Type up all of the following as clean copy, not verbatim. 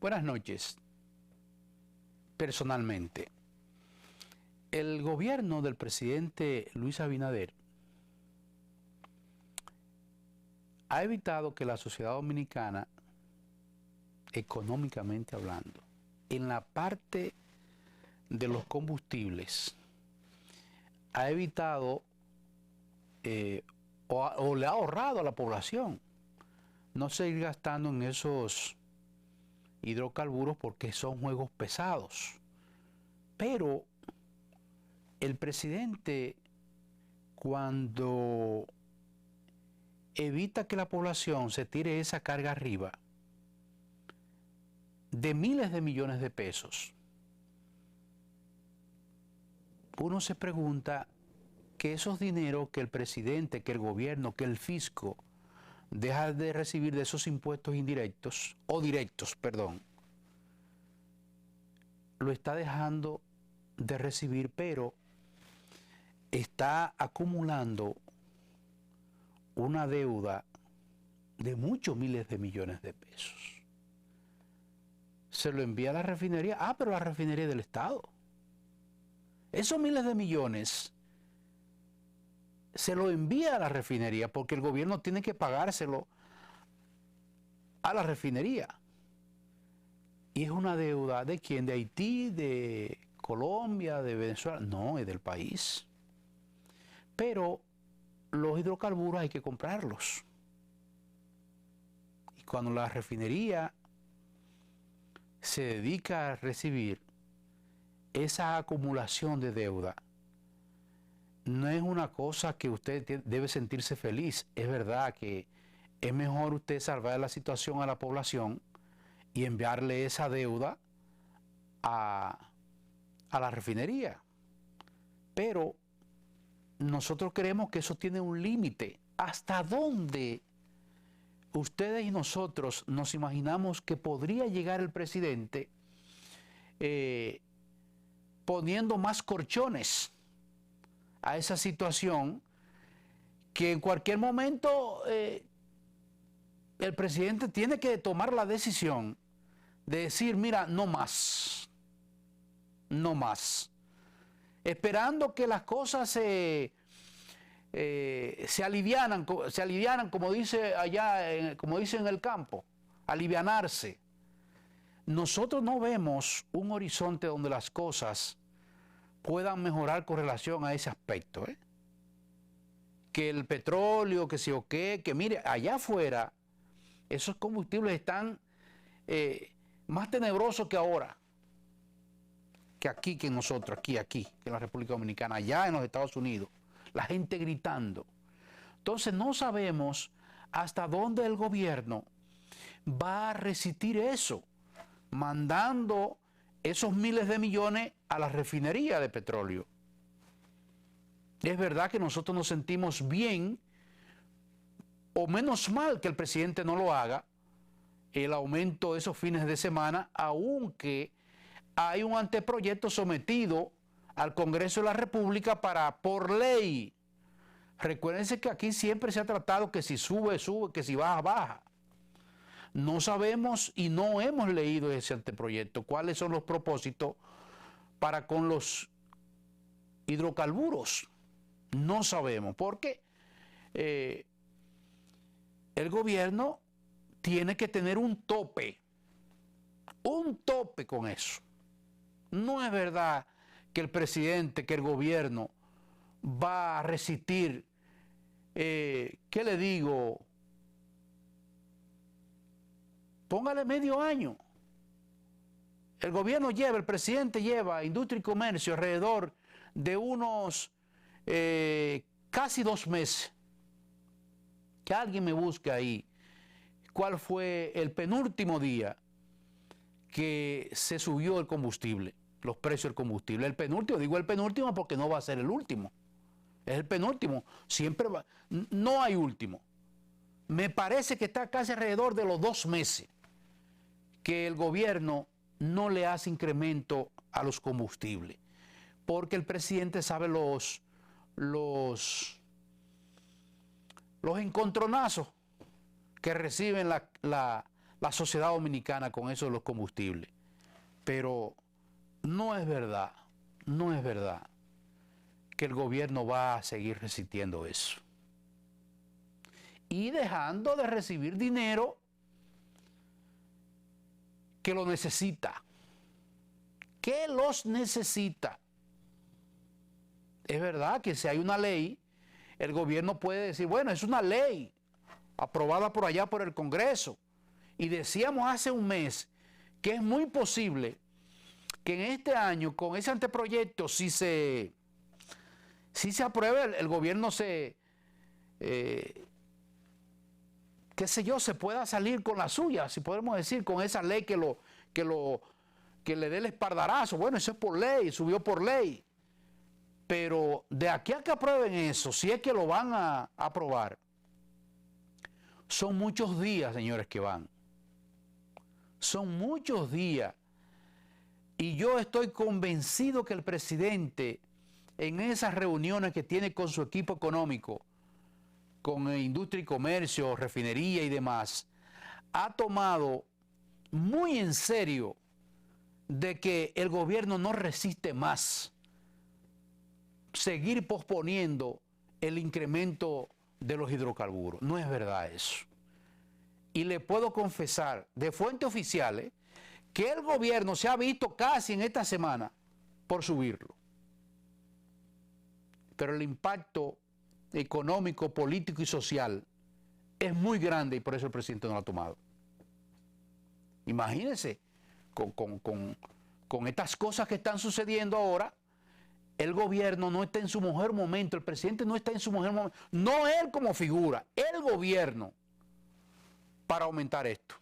Buenas noches. Personalmente, el gobierno del presidente Luis Abinader ha evitado que la sociedad dominicana, económicamente hablando, en la parte de los combustibles, ha evitado o le ha ahorrado a la población no seguir gastando en esos hidrocarburos porque son juegos pesados. Pero el presidente, cuando evita que la población se tire esa carga arriba de miles de millones de pesos, uno se pregunta que esos dineros que el presidente, que el gobierno, que el fisco deja de recibir de esos impuestos indirectos, o directos, perdón, lo está dejando de recibir, pero está acumulando una deuda de muchos miles de millones de pesos. Se lo envía a la refinería, pero la refinería es del Estado. Esos miles de millones se lo envía a la refinería porque el gobierno tiene que pagárselo a la refinería. Y es una deuda ¿de quién? ¿De Haití? ¿De Colombia? ¿De Venezuela? No, es del país. Pero los hidrocarburos hay que comprarlos. Y cuando la refinería se dedica a recibir esa acumulación de deuda, no es una cosa que usted debe sentirse feliz. Es verdad que es mejor usted salvar la situación a la población y enviarle esa deuda a la refinería. Pero nosotros creemos que eso tiene un límite. ¿Hasta dónde ustedes y nosotros nos imaginamos que podría llegar el presidente poniendo más corchones a esa situación, que en cualquier momento el presidente tiene que tomar la decisión de decir, mira, no más, esperando que las cosas se alivianan, como dice allá, como dice en el campo, alivianarse. Nosotros no vemos un horizonte donde las cosas puedan mejorar con relación a ese aspecto, que el petróleo, que si o qué, que mire, allá afuera esos combustibles están más tenebrosos que ahora, que aquí, que nosotros, aquí, que en la República Dominicana, allá en los Estados Unidos, la gente gritando. Entonces no sabemos hasta dónde el gobierno va a resistir eso, mandando esos miles de millones a la refinería de petróleo. Es verdad que nosotros nos sentimos bien, o menos mal que el presidente no lo haga, el aumento de esos fines de semana, aunque hay un anteproyecto sometido al Congreso de la República por ley. Recuérdense que aquí siempre se ha tratado que si sube, sube, que si baja, baja. No sabemos y no hemos leído ese anteproyecto, cuáles son los propósitos para con los hidrocarburos. No sabemos, porque el gobierno tiene que tener un tope con eso. No es verdad que el presidente, que el gobierno va a resistir, ¿qué le digo? Póngale medio año. El gobierno el presidente lleva Industria y Comercio alrededor de unos casi 2 meses. Que alguien me busque ahí cuál fue el penúltimo día que se subió el combustible, los precios del combustible. El penúltimo, digo el penúltimo porque no va a ser el último. Es el penúltimo, siempre va, no hay último. Me parece que está casi alrededor de los 2 meses que el gobierno no le hace incremento a los combustibles, porque el presidente sabe los encontronazos que reciben la sociedad dominicana con eso de los combustibles. Pero no es verdad que el gobierno va a seguir resistiendo eso. Y dejando de recibir dinero que lo necesita. Que los necesita. Es verdad que si hay una ley, el gobierno puede decir, bueno, es una ley aprobada por allá por el Congreso. Y decíamos hace un mes que es muy posible que en este año, con ese anteproyecto, si se aprueba, el gobierno qué sé yo, se pueda salir con la suya, si podemos decir, con esa ley que le dé el espaldarazo. Bueno, eso es por ley, subió por ley. Pero de aquí a que aprueben eso, si es que lo van a aprobar, son muchos días, señores, que van. Son muchos días. Y yo estoy convencido que el presidente, en esas reuniones que tiene con su equipo económico, con industria y comercio, refinería y demás, ha tomado muy en serio de que el gobierno no resiste más seguir posponiendo el incremento de los hidrocarburos. No es verdad eso. Y le puedo confesar de fuentes oficiales que el gobierno se ha visto casi en esta semana por subirlo. Pero el impacto económico, político y social es muy grande y por eso el presidente no lo ha tomado. Imagínense, con estas cosas que están sucediendo ahora, el gobierno no está en su mejor momento, el presidente no está en su mejor momento, no él como figura, el gobierno, para aumentar esto,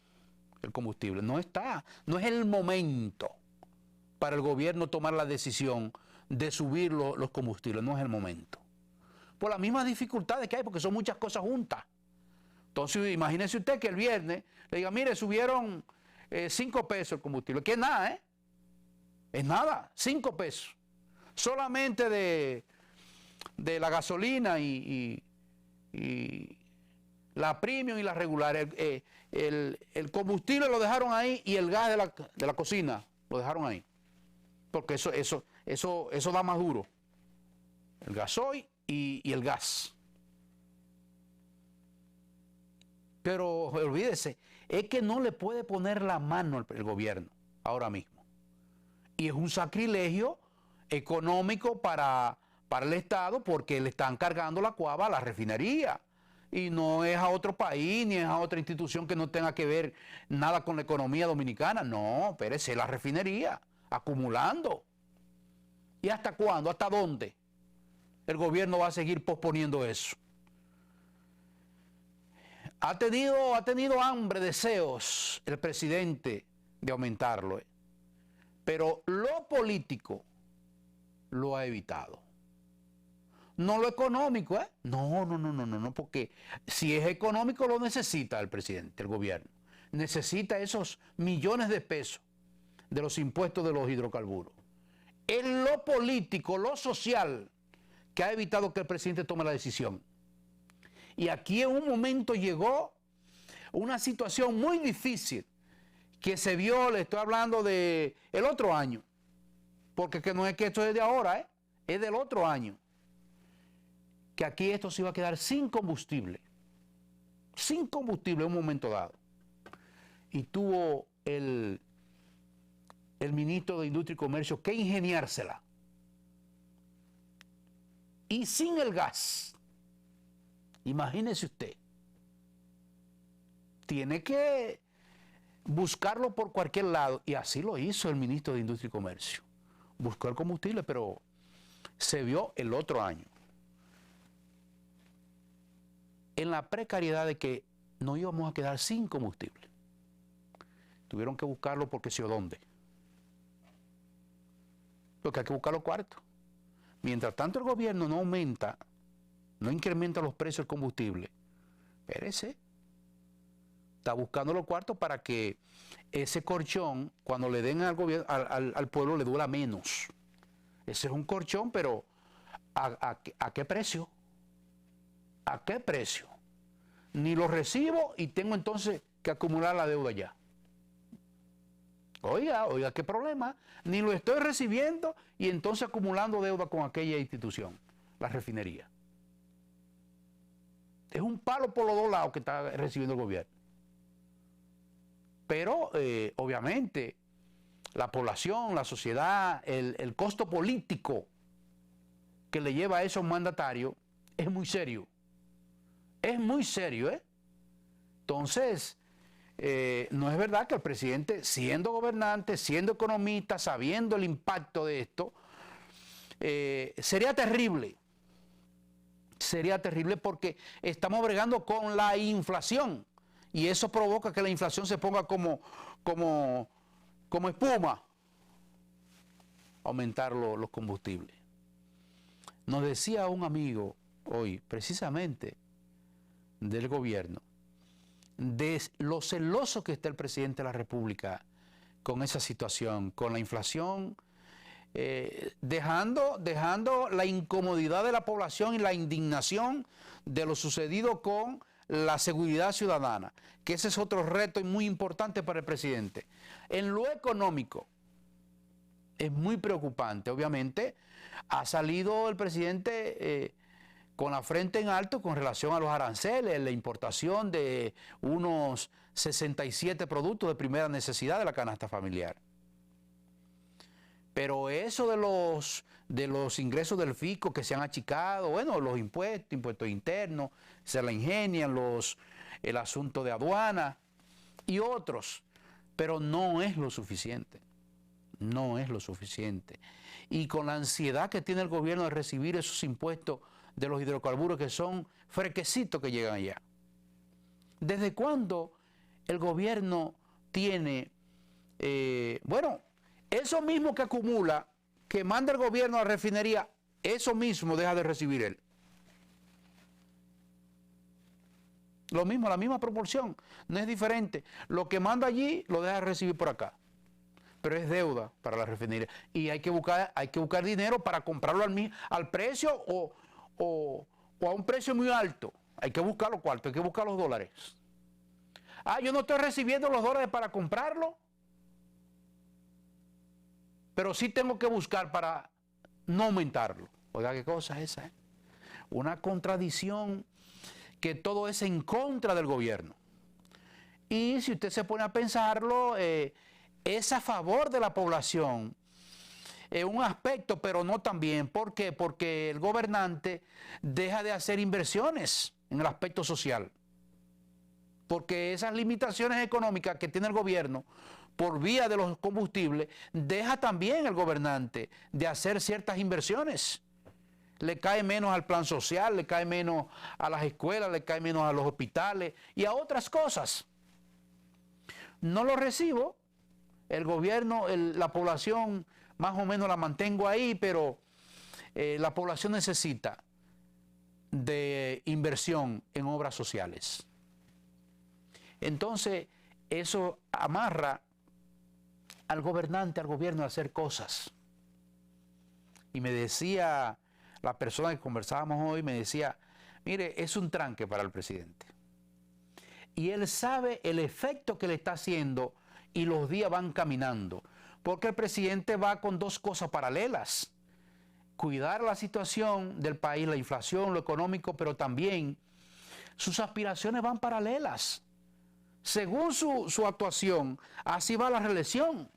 el combustible. No está, no es el momento para el gobierno tomar la decisión de subir los combustibles, no es el momento. Por las mismas dificultades que hay, porque son muchas cosas juntas. Entonces, imagínese usted que el viernes le diga, mire, subieron 5 pesos el combustible, que es nada, ¿eh? Es nada, 5 pesos. Solamente de la gasolina y la premium y la regular. El combustible lo dejaron ahí y el gas de la cocina lo dejaron ahí. Porque eso da más duro. El gasoil y el gas. Pero olvídese, es que no le puede poner la mano el gobierno ahora mismo. Y es un sacrilegio económico para el Estado porque le están cargando la cuava a la refinería. Y no es a otro país ni es a otra institución que no tenga que ver nada con la economía dominicana. No, espérese, la refinería, acumulando. ¿Y hasta cuándo? ¿Hasta dónde el gobierno va a seguir posponiendo eso? Ha tenido hambre, deseos el presidente de aumentarlo, pero lo político lo ha evitado. No lo económico, ¿eh? No, porque si es económico lo necesita el presidente, el gobierno. Necesita esos millones de pesos de los impuestos de los hidrocarburos. Es lo político, lo social, que ha evitado que el presidente tome la decisión. Y aquí en un momento llegó una situación muy difícil que se vio, le estoy hablando de el otro año, porque que no es que esto es de ahora, es del otro año, que aquí esto se iba a quedar sin combustible en un momento dado. Y tuvo el ministro de Industria y Comercio que ingeniársela. Y sin el gas, imagínese usted, tiene que buscarlo por cualquier lado. Y así lo hizo el ministro de Industria y Comercio. Buscó el combustible, pero se vio el otro año en la precariedad de que no íbamos a quedar sin combustible. Tuvieron que buscarlo porque sé dónde. Porque hay que buscar los cuartos. Mientras tanto el gobierno no aumenta, no incrementa los precios del combustible, espérese, está buscando los cuartos para que ese colchón, cuando le den al gobierno, al pueblo, le duela menos. Ese es un colchón, pero ¿a qué precio? ¿A qué precio? Ni lo recibo y tengo entonces que acumular la deuda ya. Oiga, qué problema. Ni lo estoy recibiendo y entonces acumulando deuda con aquella institución, la refinería. Es un palo por los dos lados que está recibiendo el gobierno. Pero, obviamente, la población, la sociedad, el costo político que le lleva a esos mandatarios es muy serio. Es muy serio, ¿eh? Entonces, no es verdad que el presidente, siendo gobernante, siendo economista, sabiendo el impacto de esto, sería terrible. Sería terrible porque estamos bregando con la inflación y eso provoca que la inflación se ponga como espuma, aumentar los combustibles. Nos decía un amigo hoy, precisamente del gobierno, de lo celoso que está el presidente de la República con esa situación, con la inflación, dejando la incomodidad de la población y la indignación de lo sucedido con la seguridad ciudadana, que ese es otro reto muy importante para el presidente. En lo económico es muy preocupante, obviamente ha salido el presidente con la frente en alto con relación a los aranceles, la importación de unos 67 productos de primera necesidad de la canasta familiar. Pero eso de los ingresos del fisco que se han achicado, bueno, los impuestos internos, se la ingenian, el asunto de aduana y otros, pero no es lo suficiente. No es lo suficiente. Y con la ansiedad que tiene el gobierno de recibir esos impuestos de los hidrocarburos que son frequecitos que llegan allá. ¿Desde cuándo el gobierno tiene, eso mismo que acumula, que manda el gobierno a la refinería, eso mismo deja de recibir él? Lo mismo, la misma proporción, no es diferente. Lo que manda allí lo deja de recibir por acá. Pero es deuda para la refinería. Y hay que buscar dinero para comprarlo al precio o a un precio muy alto. Hay que buscar los cuartos, hay que buscar los dólares. Yo no estoy recibiendo los dólares para comprarlo, pero sí tengo que buscar para no aumentarlo. Oiga, qué cosa es esa, ¿eh? Una contradicción que todo es en contra del gobierno. Y si usted se pone a pensarlo, es a favor de la población. Un aspecto, pero no también. ¿Por qué? Porque el gobernante deja de hacer inversiones en el aspecto social. Porque esas limitaciones económicas que tiene el gobierno por vía de los combustibles, deja también el gobernante de hacer ciertas inversiones. Le cae menos al plan social, le cae menos a las escuelas, le cae menos a los hospitales y a otras cosas. No lo recibo, el gobierno, la población más o menos la mantengo ahí, pero la población necesita de inversión en obras sociales. Entonces, eso amarra al gobernante, al gobierno a hacer cosas. Y me decía la persona que conversábamos hoy, me decía, mire, es un tranque para el presidente. Y él sabe el efecto que le está haciendo y los días van caminando. Porque el presidente va con dos cosas paralelas. Cuidar la situación del país, la inflación, lo económico, pero también sus aspiraciones van paralelas. Según su actuación, así va la reelección.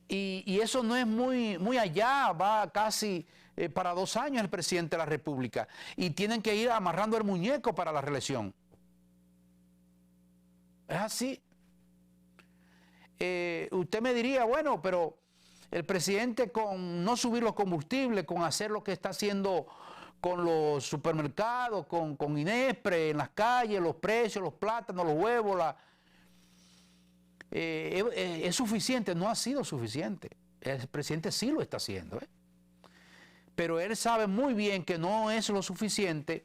Y eso no es muy allá, va casi para 2 años el presidente de la República. Y tienen que ir amarrando el muñeco para la reelección. Es así. Usted me diría, bueno, pero el presidente con no subir los combustibles, con hacer lo que está haciendo con los supermercados, con Inespre en las calles, los precios, los plátanos, los huevos, es suficiente. No ha sido suficiente. El presidente sí lo está haciendo, pero él sabe muy bien que no es lo suficiente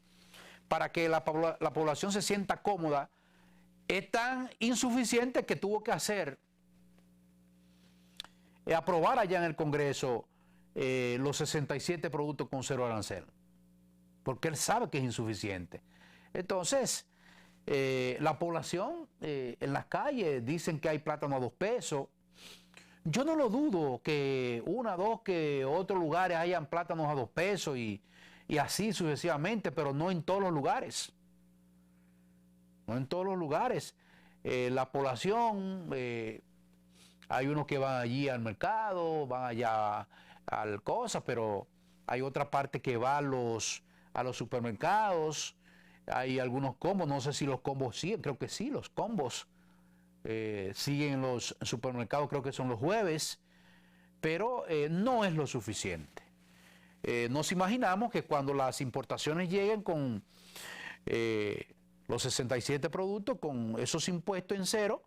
para que la población se sienta cómoda. Es tan insuficiente que tuvo que aprobar allá en el Congreso los 67 productos con 0 arancel, porque él sabe que es insuficiente. Entonces, La población en las calles dicen que hay plátano a 2 pesos. Yo no lo dudo que que otros lugares hayan plátanos a 2 pesos y así sucesivamente, pero no en todos los lugares. No en todos los lugares. La población, hay unos que van allí al mercado, van allá al cosa, pero hay otra parte que va a los supermercados. Hay algunos combos, no sé si los combos siguen, creo que sí, los combos siguen en los supermercados, creo que son los jueves, pero no es lo suficiente. Nos imaginamos que cuando las importaciones lleguen con los 67 productos, con esos impuestos en cero,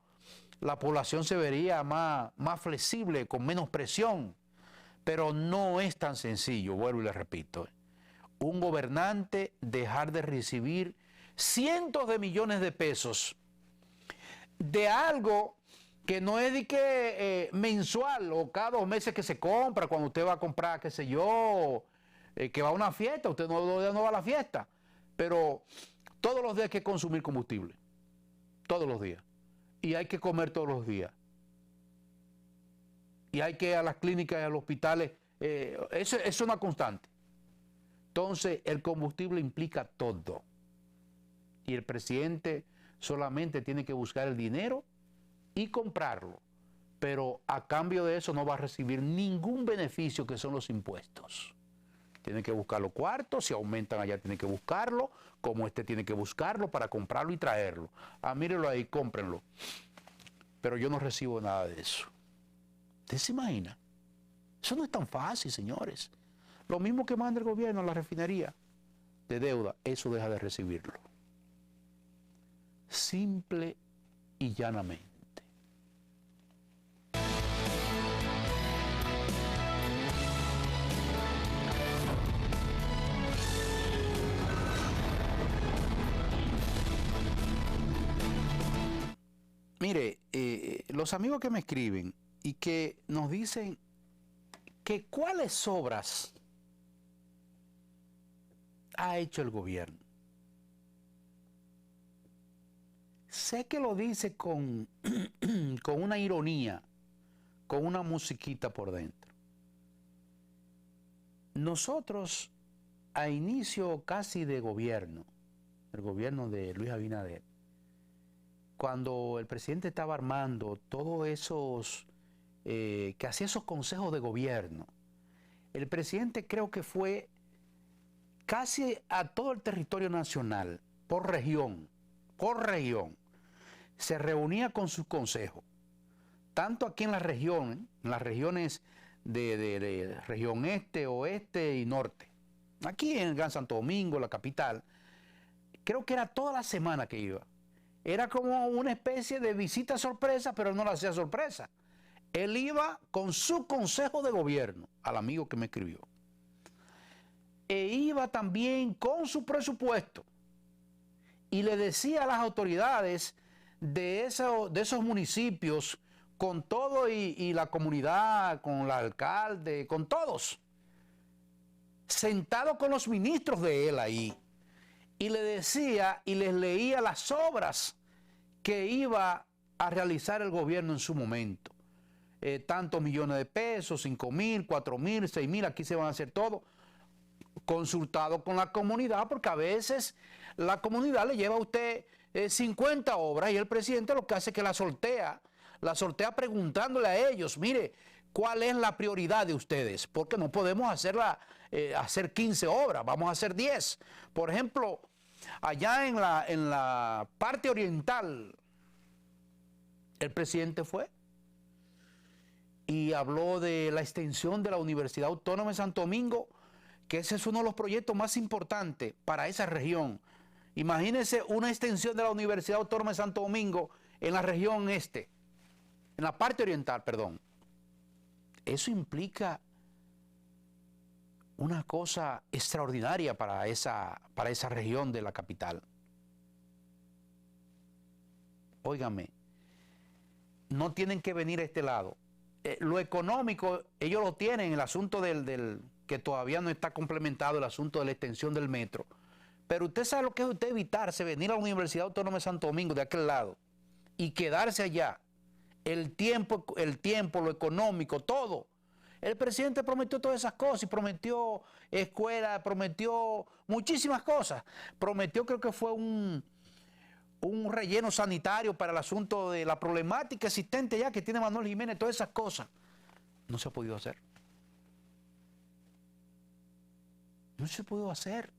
la población se vería más flexible, con menos presión, pero no es tan sencillo, vuelvo y le repito. Un gobernante dejar de recibir cientos de millones de pesos de algo que no es de que mensual o cada 2 meses que se compra, cuando usted va a comprar, qué sé yo, que va a una fiesta, usted no va a la fiesta, pero todos los días hay que consumir combustible, todos los días, y hay que comer todos los días, y hay que ir a las clínicas y a los hospitales, eso es una constante. Entonces, el combustible implica todo. Y el presidente solamente tiene que buscar el dinero y comprarlo. Pero a cambio de eso no va a recibir ningún beneficio, que son los impuestos. Tiene que buscar los cuartos, si aumentan allá tiene que buscarlo, como este tiene que buscarlo para comprarlo y traerlo. Ah, mírenlo ahí, cómprenlo. Pero yo no recibo nada de eso. ¿Usted se imagina? Eso no es tan fácil, señores. Lo mismo que manda el gobierno a la refinería de deuda, eso deja de recibirlo. Simple y llanamente. Mire, los amigos que me escriben y que nos dicen que cuáles obras ha hecho el gobierno. Sé que lo dice con una ironía, con una musiquita por dentro. Nosotros, a inicio casi de gobierno, el gobierno de Luis Abinader, cuando el presidente estaba armando todos esos, que hacía esos consejos de gobierno, el presidente creo que fue casi a todo el territorio nacional, por región, se reunía con sus consejos, tanto aquí en las regiones de región este, oeste y norte. Aquí en el Gran Santo Domingo, la capital, creo que era toda la semana que iba. Era como una especie de visita sorpresa, pero no la hacía sorpresa. Él iba con su consejo de gobierno, al amigo que me escribió. E iba también con su presupuesto. Y le decía a las autoridades de esos municipios, con todo y la comunidad, con el alcalde, con todos, sentado con los ministros de él ahí, y le decía y les leía las obras que iba a realizar el gobierno en su momento. Tantos millones de pesos, 5.000, 4.000, 6.000, aquí se van a hacer todo, consultado con la comunidad, porque a veces la comunidad le lleva a usted 50 obras y el presidente lo que hace es que la sortea preguntándole a ellos, mire, ¿cuál es la prioridad de ustedes? Porque no podemos hacer 15 obras, vamos a hacer 10. Por ejemplo, allá en la parte oriental, el presidente fue y habló de la extensión de la Universidad Autónoma de Santo Domingo, que ese es uno de los proyectos más importantes para esa región. Imagínense una extensión de la Universidad Autónoma de Santo Domingo en la región este, en la parte oriental, perdón. Eso implica una cosa extraordinaria para esa región de la capital. Óigame, no tienen que venir a este lado. Lo económico, ellos lo tienen, el asunto que todavía no está complementado, el asunto de la extensión del metro. Pero usted sabe lo que es usted evitarse, venir a la Universidad Autónoma de Santo Domingo, de aquel lado, y quedarse allá. El tiempo, lo económico, todo. El presidente prometió todas esas cosas y prometió escuela, prometió muchísimas cosas. Prometió, creo que fue un relleno sanitario para el asunto de la problemática existente ya que tiene Manuel Jiménez, todas esas cosas. No se ha podido hacer. No se ha podido hacer.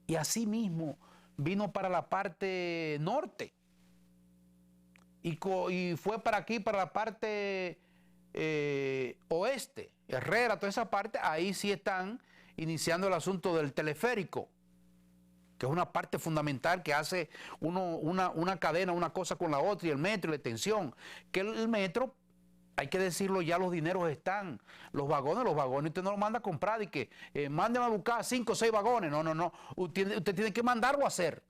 Y así mismo vino para la parte norte. Y fue para aquí, para la parte oeste, Herrera, toda esa parte, ahí sí están iniciando el asunto del teleférico, que es una parte fundamental que hace una cadena, una cosa con la otra, y el metro y la extensión. Que el metro, hay que decirlo, ya los dineros están, los vagones usted no los manda a comprar y que manden a buscar 5 o 6 vagones, no, usted tiene que mandarlo a hacer.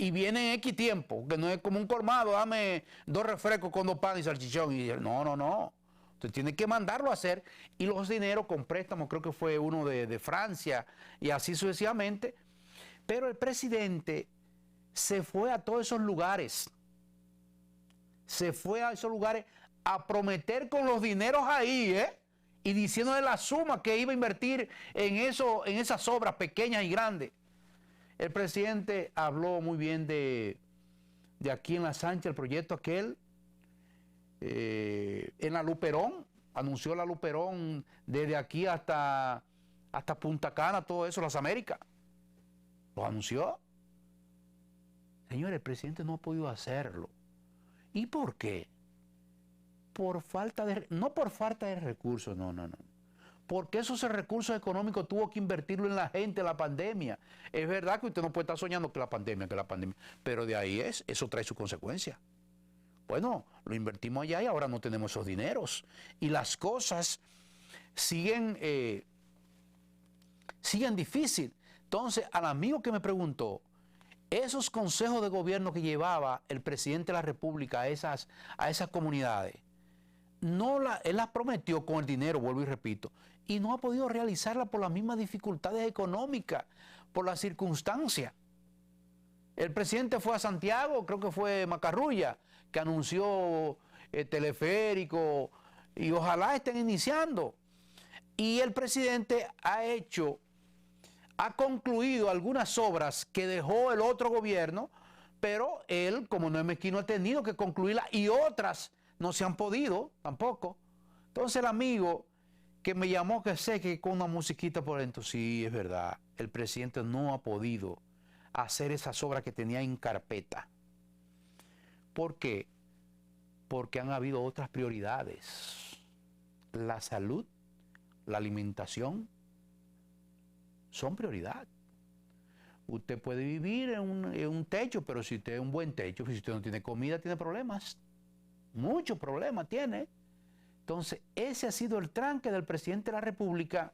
Y viene en X tiempo, que no es como un colmado, dame 2 refrescos con 2 panes y salchichón. Y no. Usted tiene que mandarlo a hacer. Y los dineros con préstamos, creo que fue uno de Francia y así sucesivamente. Pero el presidente se fue a todos esos lugares. Se fue a esos lugares a prometer con los dineros ahí, y diciéndole la suma que iba a invertir en esas obras pequeñas y grandes. El presidente habló muy bien de aquí en La Sánchez, el proyecto aquel, en la Luperón, anunció la Luperón desde aquí hasta Punta Cana, todo eso, las Américas. Lo anunció. Señores, el presidente no ha podido hacerlo. ¿Y por qué? No por falta de recursos, no. Porque esos recursos económicos tuvo que invertirlo en la gente, en la pandemia. Es verdad que usted no puede estar soñando que la pandemia, pero de ahí eso trae sus consecuencias. Bueno, lo invertimos allá y ahora no tenemos esos dineros. Y las cosas siguen difíciles. Entonces, al amigo que me preguntó, esos consejos de gobierno que llevaba el presidente de la República a esas comunidades, él las prometió con el dinero, vuelvo y repito, y no ha podido realizarla por las mismas dificultades económicas, por las circunstancias. El presidente fue a Santiago, creo que fue Macarrulla, que anunció teleférico, y ojalá estén iniciando. Y el presidente ha concluido algunas obras que dejó el otro gobierno, pero él, como no es mezquino, ha tenido que concluirlas y otras no se han podido tampoco. Entonces el amigo que me llamó, que sé que con una musiquita por dentro, sí, es verdad, el presidente no ha podido hacer esas obras que tenía en carpeta. ¿Por qué? Porque han habido otras prioridades. La salud, la alimentación, son prioridad. Usted puede vivir en un techo, pero si usted es un buen techo, si usted no tiene comida, tiene problemas. Muchos problemas tiene. Entonces, ese ha sido el tranque del presidente de la República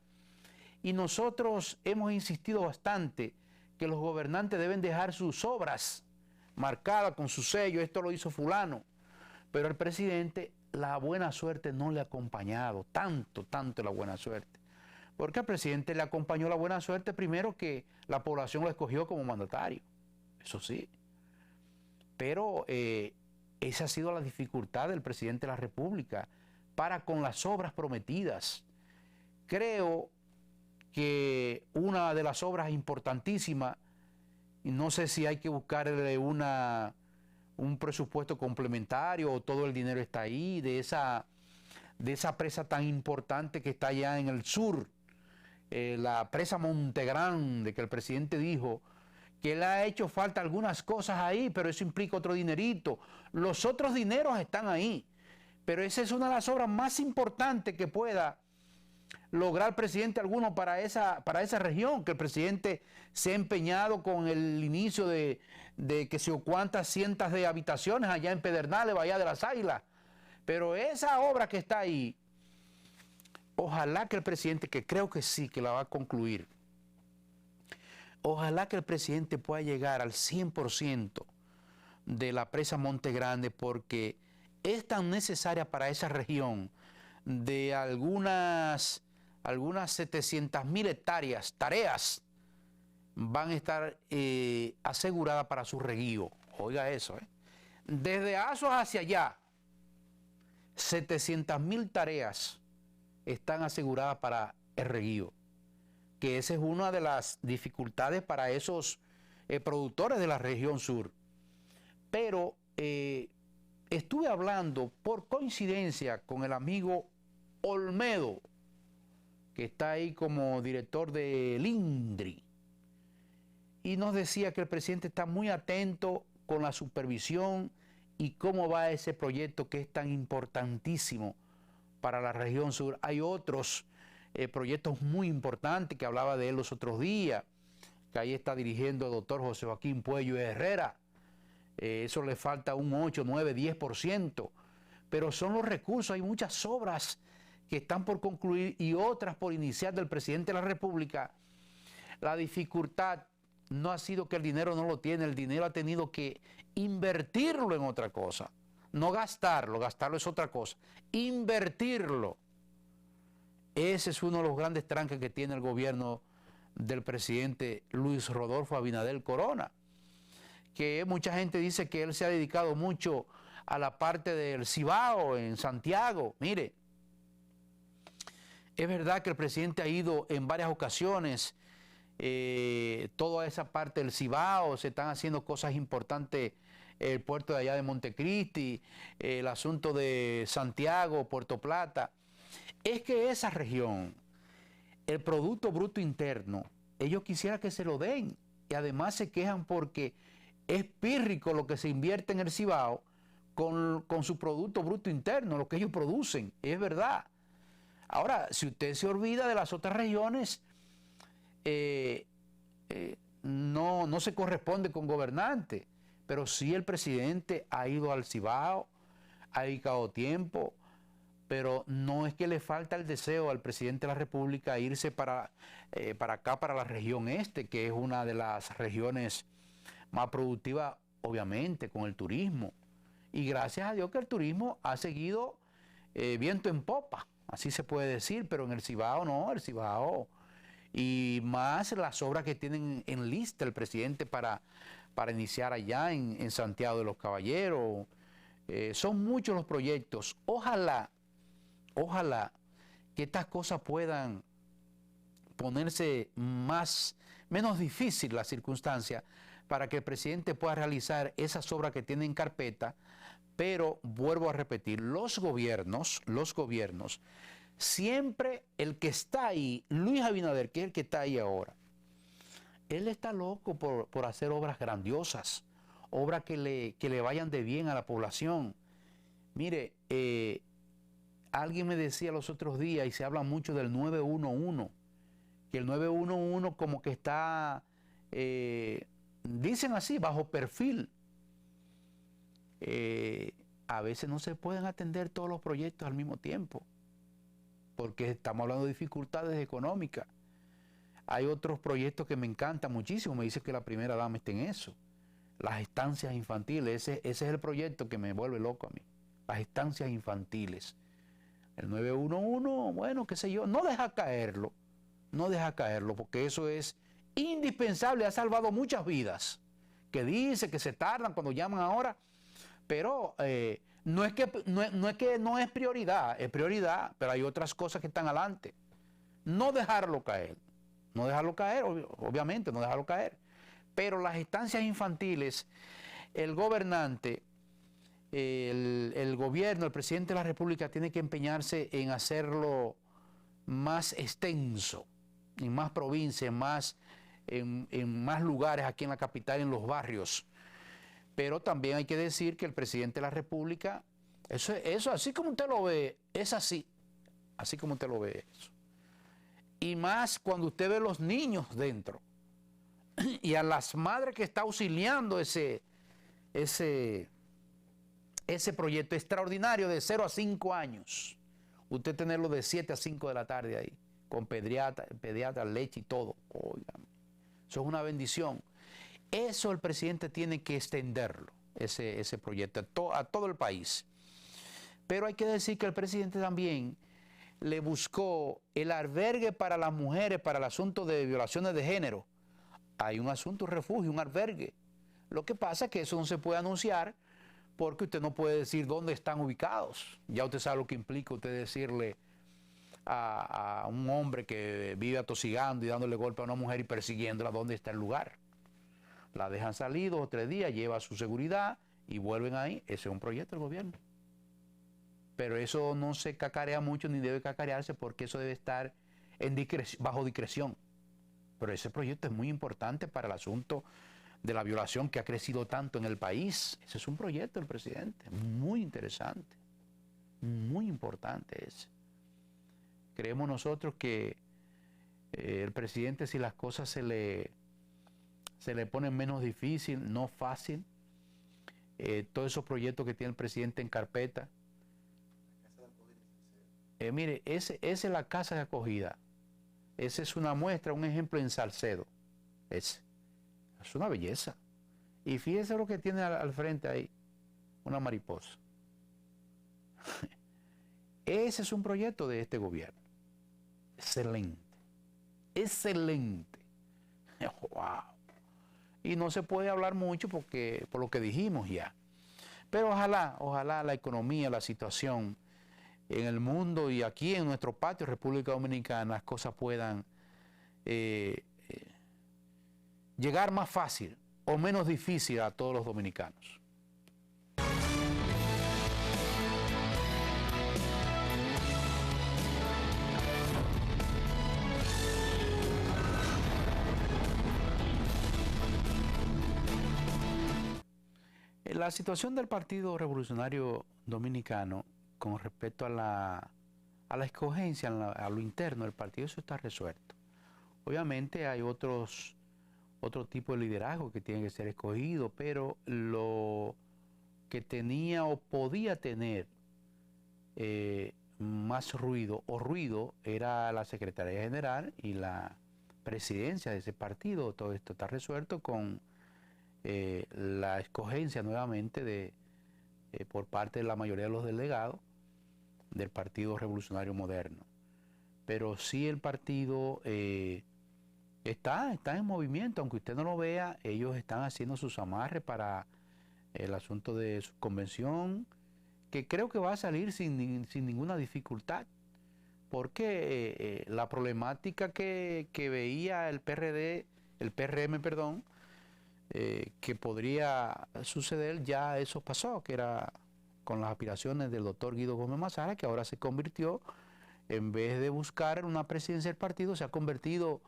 y nosotros hemos insistido bastante que los gobernantes deben dejar sus obras marcadas con su sello, esto lo hizo fulano, pero al presidente la buena suerte no le ha acompañado, tanto la buena suerte. Porque al presidente le acompañó la buena suerte primero que la población lo escogió como mandatario, eso sí. Pero esa ha sido la dificultad del presidente de la República para con las obras prometidas. Creo que una de las obras importantísimas, y no sé si hay que buscarle un presupuesto complementario o todo el dinero está ahí, de esa presa tan importante que está allá en el sur, la presa Montegrande, que el presidente dijo que le ha hecho falta algunas cosas ahí, pero eso implica otro dinerito. Los otros dineros están ahí, pero esa es una de las obras más importantes que pueda lograr el presidente alguno para esa región, que el presidente se ha empeñado con el inicio de que se o cuántas cientos de habitaciones allá en Pedernales, Bahía de las Águilas. Pero esa obra que está ahí, ojalá que el presidente, que creo que sí, que la va a concluir, ojalá que el presidente pueda llegar al 100% de la presa Montegrande, porque es tan necesaria para esa región de algunas 700.000 hectáreas, tareas van a estar aseguradas para su reguío. Oiga eso, ¿eh? Desde Azua hacia allá, 700.000 tareas están aseguradas para el reguío, que esa es una de las dificultades para esos productores de la región sur. Pero estuve hablando por coincidencia con el amigo Olmedo, que está ahí como director del INDRI, y nos decía que el presidente está muy atento con la supervisión y cómo va ese proyecto que es tan importantísimo para la región sur. Hay otros proyectos muy importantes que hablaba de él los otros días, que ahí está dirigiendo el doctor José Joaquín Puello Herrera. Eso le falta un 8, 9, 10%, pero son los recursos. Hay muchas obras que están por concluir y otras por iniciar del presidente de la República. La dificultad no ha sido que el dinero no lo tiene, el dinero ha tenido que invertirlo en otra cosa, no gastarlo, gastarlo es otra cosa, invertirlo. Ese es uno de los grandes tranques que tiene el gobierno del presidente Luis Rodolfo Abinader Corona, que mucha gente dice que él se ha dedicado mucho a la parte del Cibao en Santiago. Mire, es verdad que el presidente ha ido en varias ocasiones, toda esa parte del Cibao, se están haciendo cosas importantes, el puerto de allá de Montecristi, el asunto de Santiago, Puerto Plata. Es que esa región, el Producto Bruto Interno, ellos quisieran que se lo den, y además se quejan porque es pírrico lo que se invierte en el Cibao con su Producto Bruto Interno, lo que ellos producen, es verdad. Ahora, si usted se olvida de las otras regiones, no se corresponde con gobernante, pero sí el presidente ha ido al Cibao, ha dedicado tiempo, pero no es que le falta el deseo al presidente de la República irse para acá, para la región este, que es una de las regiones más productivas, obviamente, con el turismo. Y gracias a Dios que el turismo ha seguido viento en popa, así se puede decir, pero en el Cibao no, el Cibao, y más las obras que tienen en lista el presidente para iniciar allá en Santiago de los Caballeros. Son muchos los proyectos. Ojalá que estas cosas puedan ponerse menos difícil la circunstancia para que el presidente pueda realizar esas obras que tiene en carpeta. Pero vuelvo a repetir, los gobiernos, siempre el que está ahí, Luis Abinader, que es el que está ahí ahora, él está loco por hacer obras grandiosas, obras que le vayan de bien a la población. Mire, alguien me decía los otros días, y se habla mucho del 911, que el 911 como que está, dicen así, bajo perfil. A veces no se pueden atender todos los proyectos al mismo tiempo, porque estamos hablando de dificultades económicas. Hay otros proyectos que me encantan muchísimo, me dice que la primera dama está en eso. Las estancias infantiles, ese es el proyecto que me vuelve loco a mí. Las estancias infantiles. El 911, bueno, qué sé yo, no deja caerlo, porque eso es indispensable, ha salvado muchas vidas. Que dice que se tardan cuando llaman ahora, pero no es que no es prioridad, es prioridad, pero hay otras cosas que están adelante. No dejarlo caer, obviamente, no dejarlo caer. Pero las estancias infantiles, el gobernante, el gobierno, el presidente de la República tiene que empeñarse en hacerlo más extenso, en más provincias, en más lugares aquí en la capital, en los barrios. Pero también hay que decir que el presidente de la República, eso así como usted lo ve, es así como usted lo ve eso. Y más cuando usted ve los niños dentro y a las madres que está auxiliando ese proyecto extraordinario de 0 a 5 años. Usted tenerlo de 7 a 5 de la tarde ahí, con pediatra, leche y todo. Oigan, eso es una bendición. Eso el presidente tiene que extenderlo, ese proyecto, a todo el país. Pero hay que decir que el presidente también le buscó el albergue para las mujeres, para el asunto de violaciones de género, hay un asunto, un refugio, un albergue. Lo que pasa es que eso no se puede anunciar porque usted no puede decir dónde están ubicados. Ya usted sabe lo que implica usted decirle a un hombre que vive atosigando y dándole golpe a una mujer y persiguiéndola dónde está el lugar. La dejan salir 2 o 3 días, lleva su seguridad y vuelven ahí. Ese es un proyecto del gobierno. Pero eso no se cacarea mucho ni debe cacarearse porque eso debe estar bajo discreción. Pero ese proyecto es muy importante para el asunto de la violación que ha crecido tanto en el país. Ese es un proyecto del presidente, muy interesante, muy importante ese. Creemos nosotros que el presidente, si las cosas se le ponen menos difícil, no fácil, todos esos proyectos que tiene el presidente en carpeta. Mire, esa es la casa de acogida. Esa es una muestra, un ejemplo en Salcedo. Es una belleza. Y fíjese lo que tiene al frente ahí, una mariposa. Ese es un proyecto de este gobierno. Excelente. Excelente. Wow. Y no se puede hablar mucho porque, por lo que dijimos ya. Pero ojalá la economía, la situación en el mundo y aquí en nuestro patio, República Dominicana, las cosas puedan llegar más fácil o menos difícil a todos los dominicanos. La situación del Partido Revolucionario Dominicano con respecto a la escogencia, a lo interno del partido, eso está resuelto. Obviamente hay otro tipo de liderazgo que tiene que ser escogido, pero lo que tenía o podía tener más ruido era la Secretaría General y la presidencia de ese partido. Todo esto está resuelto con la escogencia nuevamente por parte de la mayoría de los delegados del Partido Revolucionario Moderno. Pero sí el partido está en movimiento, aunque usted no lo vea, ellos están haciendo sus amarres para el asunto de su convención, que creo que va a salir sin ninguna dificultad, porque la problemática que veía el PRM, que podría suceder, ya eso pasó, que era con las aspiraciones del doctor Guido Gómez Mazara, que ahora se convirtió, en vez de buscar una presidencia del partido, se ha convertido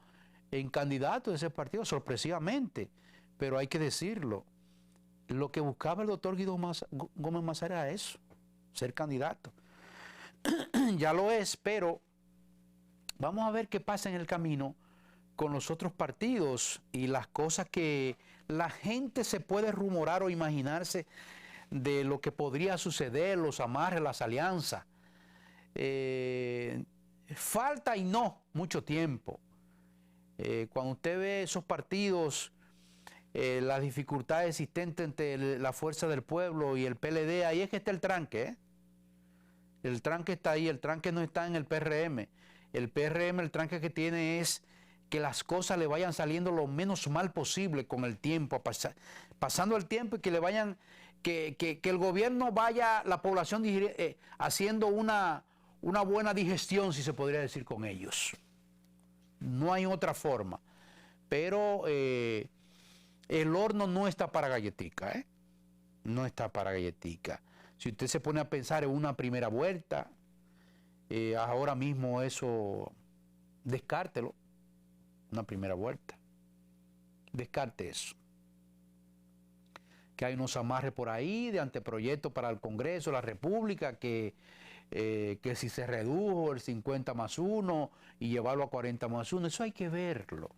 en candidato de ese partido, sorpresivamente, pero hay que decirlo, lo que buscaba el doctor Guido Gómez Mazara era eso, ser candidato. Ya lo es, pero vamos a ver qué pasa en el camino con los otros partidos y las cosas que la gente se puede rumorar o imaginarse de lo que podría suceder, los amarres, las alianzas. Falta y no mucho tiempo. Cuando usted ve esos partidos, las dificultades existentes entre la Fuerza del Pueblo y el PLD, ahí es que está el tranque, ¿eh? El tranque está ahí, el tranque no está en el PRM. El PRM, el tranque que tiene es que las cosas le vayan saliendo lo menos mal posible con el tiempo, pasando el tiempo y que le vayan, que el gobierno vaya, la población haciendo una buena digestión, si se podría decir, con ellos. No hay otra forma. Pero el horno no está para galletica, ¿eh? No está para galletica. Si usted se pone a pensar en una primera vuelta, ahora mismo eso, descártelo. Una primera vuelta. Descarte eso. Que hay unos amarres por ahí de anteproyectos para el Congreso, la República, que si se redujo el 50+1 y llevarlo a 40+1, eso hay que verlo.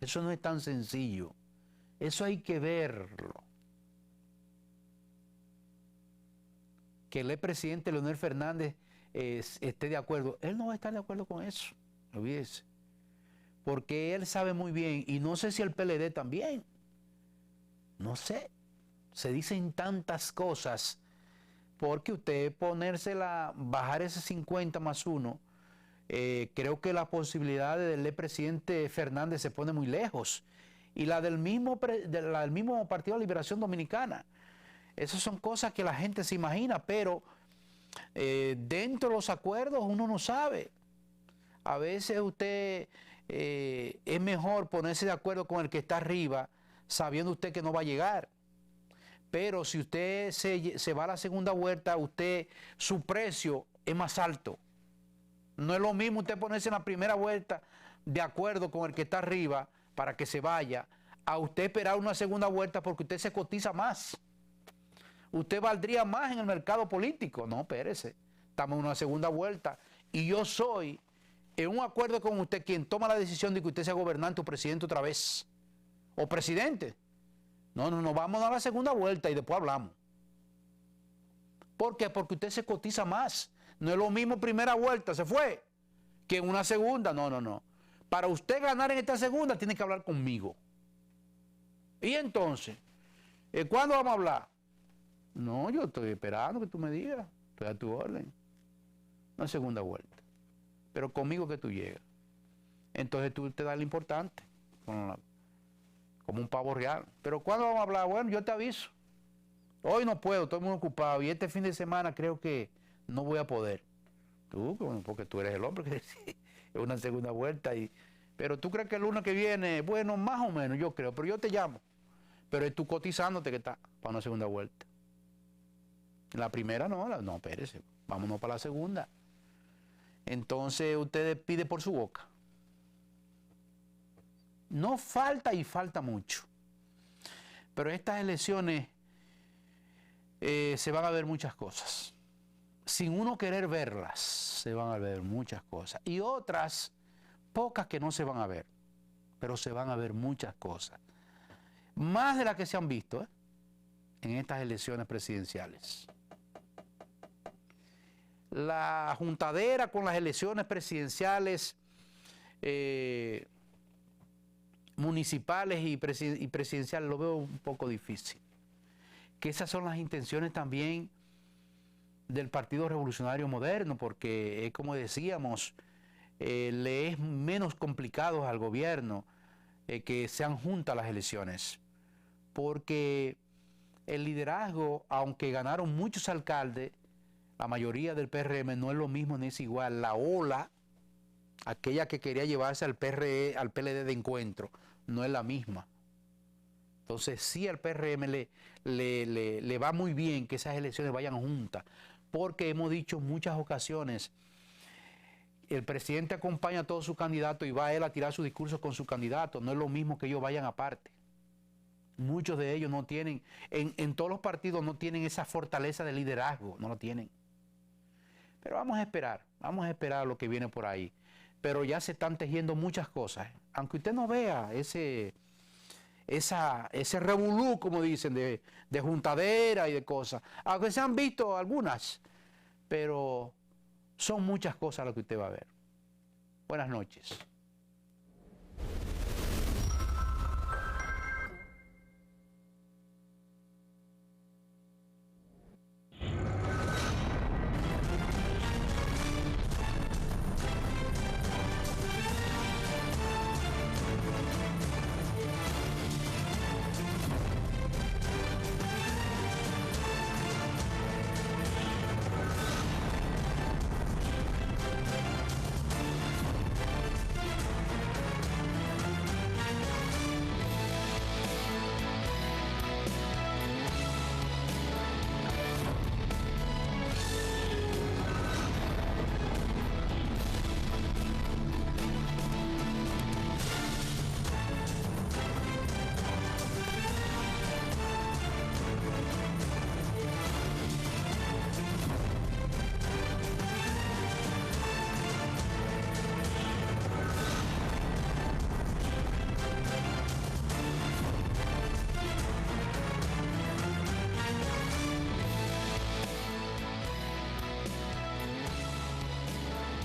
Eso no es tan sencillo. Eso hay que verlo. Que el presidente Leonel Fernández esté de acuerdo. Él no va a estar de acuerdo con eso. Olvídese. Porque él sabe muy bien, y no sé si el PLD también, no sé, se dicen tantas cosas, porque usted bajar ese 50+1, creo que la posibilidad del presidente Fernández se pone muy lejos, y la del mismo Partido de Liberación Dominicana. Esas son cosas que la gente se imagina, pero dentro de los acuerdos uno no sabe. A veces usted es mejor ponerse de acuerdo con el que está arriba, sabiendo usted que no va a llegar. Pero si usted se va a la segunda vuelta, su precio es más alto. No es lo mismo usted ponerse en la primera vuelta de acuerdo con el que está arriba para que se vaya, a usted esperar una segunda vuelta porque usted se cotiza más. Usted valdría más en el mercado político. No, espérese, estamos en una segunda vuelta y yo soy, en un acuerdo con usted, quien toma la decisión de que usted sea gobernante o presidente otra vez. O presidente. No, vamos a la segunda vuelta y después hablamos. ¿Por qué? Porque usted se cotiza más. No es lo mismo primera vuelta, se fue, que en una segunda. No. Para usted ganar en esta segunda, tiene que hablar conmigo. Y entonces, ¿cuándo vamos a hablar? No, yo estoy esperando que tú me digas. Estoy a tu orden. Una segunda vuelta. Pero conmigo que tú llegas. Entonces tú te das lo importante. Como un pavo real. Pero ¿cuándo vamos a hablar? Bueno, yo te aviso. Hoy no puedo, estoy muy ocupado. Y este fin de semana creo que no voy a poder. Tú, porque tú eres el hombre que es una segunda vuelta. Pero tú crees que el lunes que viene, bueno, más o menos, yo creo. Pero yo te llamo. Pero es tú cotizándote que está para una segunda vuelta. La primera no, espérese. Vámonos para la segunda. Entonces usted pide por su boca. No falta y falta mucho. Pero estas elecciones se van a ver muchas cosas. Sin uno querer verlas, se van a ver muchas cosas. Y otras, pocas que no se van a ver. Pero se van a ver muchas cosas. Más de las que se han visto en estas elecciones presidenciales. La juntadera con las elecciones presidenciales municipales y presidenciales lo veo un poco difícil. Que esas son las intenciones también del Partido Revolucionario Moderno, porque como decíamos, le es menos complicado al gobierno que sean juntas las elecciones, porque el liderazgo, aunque ganaron muchos alcaldes, la mayoría del PRM no es lo mismo ni es igual. La ola, aquella que quería llevarse al PLD de encuentro, no es la misma. Entonces sí al PRM le va muy bien que esas elecciones vayan juntas, porque hemos dicho en muchas ocasiones, el presidente acompaña a todos sus candidatos y va él a tirar su discurso con su candidato. No es lo mismo que ellos vayan aparte. Muchos de ellos no tienen, en todos los partidos no tienen esa fortaleza de liderazgo, no lo tienen. Pero vamos a esperar lo que viene por ahí. Pero ya se están tejiendo muchas cosas. Aunque usted no vea ese revolú, como dicen, de juntadera y de cosas. Aunque se han visto algunas, pero son muchas cosas lo que usted va a ver. Buenas noches.